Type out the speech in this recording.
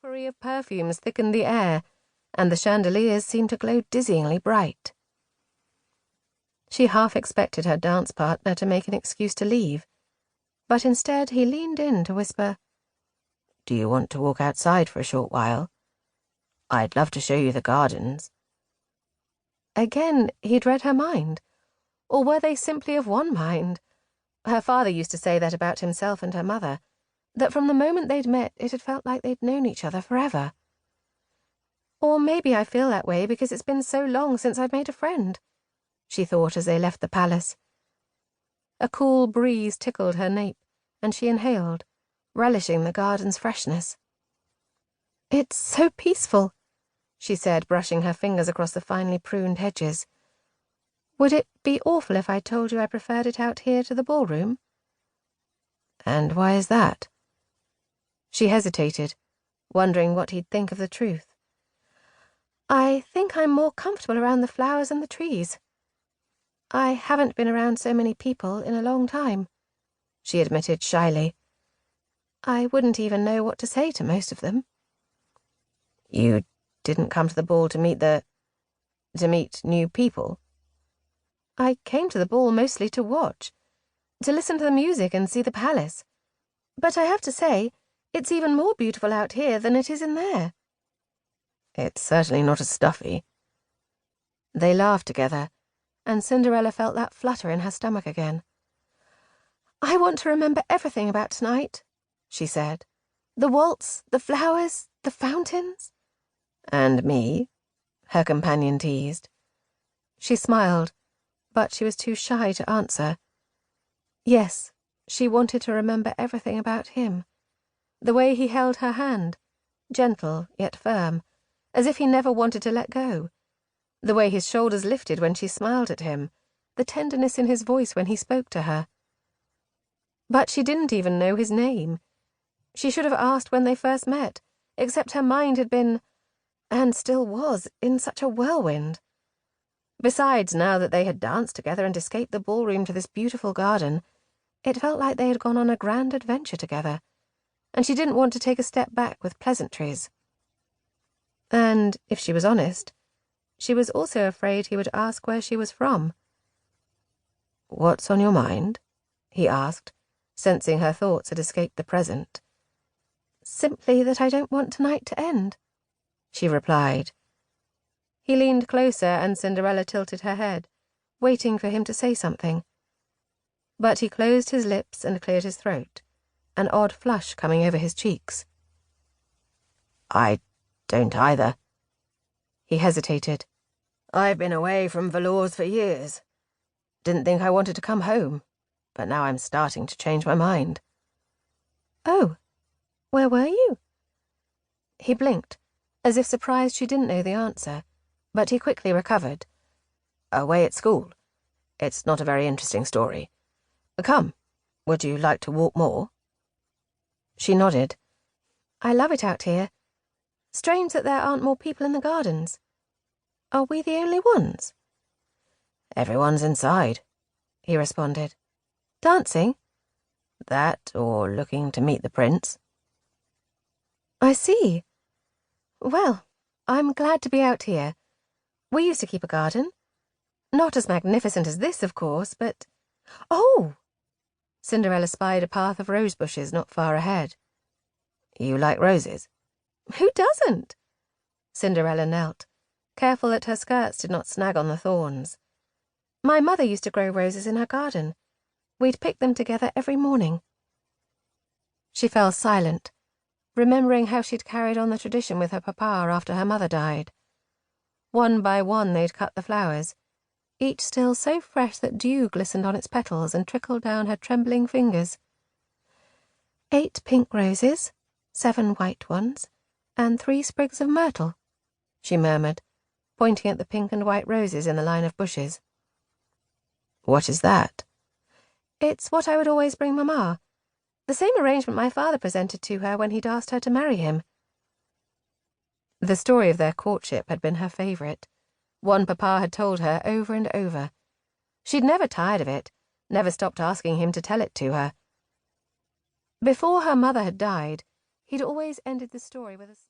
potpourri of perfumes thickened the air, and the chandeliers seemed to glow dizzyingly bright. She half expected her dance partner to make an excuse to leave, but instead he leaned in to whisper, "Do you want to walk outside for a short while? I'd love to show you the gardens." Again, he'd read her mind. Or were they simply of one mind? Her father used to say that about himself and her mother, that from the moment they'd met it had felt like they'd known each other forever. Or maybe I feel that way because it's been so long since I've made a friend, she thought as they left the palace. A cool breeze tickled her nape, and she inhaled, relishing the garden's freshness. "It's so peaceful," she said, brushing her fingers across the finely pruned hedges. "Would it be awful if I told you I preferred it out here to the ballroom?" "And why is that?" She hesitated, wondering what he'd think of the truth. "I think I'm more comfortable around the flowers and the trees. I haven't been around so many people in a long time," she admitted shyly. "I wouldn't even know what to say to most of them." "You didn't come to the ball to meet new people?" "I came to the ball mostly to watch, to listen to the music and see the palace. But I have to say, it's even more beautiful out here than it is in there." "It's certainly not as stuffy." They laughed together, and Cinderella felt that flutter in her stomach again. "I want to remember everything about tonight," she said. "The waltz, the flowers, the fountains." "And me?" her companion teased. She smiled, but she was too shy to answer. Yes, she wanted to remember everything about him. The way he held her hand, gentle yet firm, as if he never wanted to let go. The way his shoulders lifted when she smiled at him, the tenderness in his voice when he spoke to her. But she didn't even know his name. She should have asked when they first met, except her mind had been, and still was, in such a whirlwind. Besides, now that they had danced together and escaped the ballroom to this beautiful garden, it felt like they had gone on a grand adventure together, and she didn't want to take a step back with pleasantries. And, if she was honest, she was also afraid he would ask where she was from. "What's on your mind?" he asked, sensing her thoughts had escaped the present. "Simply that I don't want tonight to end," she replied. He leaned closer and Cinderella tilted her head, waiting for him to say something. But he closed his lips and cleared his throat, an odd flush coming over his cheeks. "I don't either." He hesitated. "I've been away from velours for years. Didn't think I wanted to come home, but now I'm starting to change my mind." "Oh, where were you?" He blinked, as if surprised she didn't know the answer, but he quickly recovered. "Away at school. It's not a very interesting story. Come, would you like to walk more?" She nodded. "I love it out here. Strange that there aren't more people in the gardens. Are we the only ones?" "Everyone's inside," he responded. "Dancing?" "That, or looking to meet the prince." "I see. Well, I'm glad to be out here. We used to keep a garden. Not as magnificent as this, of course, but— Oh!" Cinderella spied a path of rose bushes not far ahead. "You like roses?" "Who doesn't?" Cinderella knelt, careful that her skirts did not snag on the thorns. "My mother used to grow roses in her garden. We'd pick them together every morning." She fell silent, remembering how she'd carried on the tradition with her papa after her mother died. One by one they'd cut the flowers, each still so fresh that dew glistened on its petals and trickled down her trembling fingers. 8 pink roses, 7 white ones, and 3 sprigs of myrtle," she murmured, pointing at the pink and white roses in the line of bushes. "What is that?" "It's what I would always bring Mamma. The same arrangement my father presented to her when he'd asked her to marry him." The story of their courtship had been her favourite, one Papa had told her over and over. She'd never tired of it, never stopped asking him to tell it to her. Before her mother had died, he'd always ended the story with a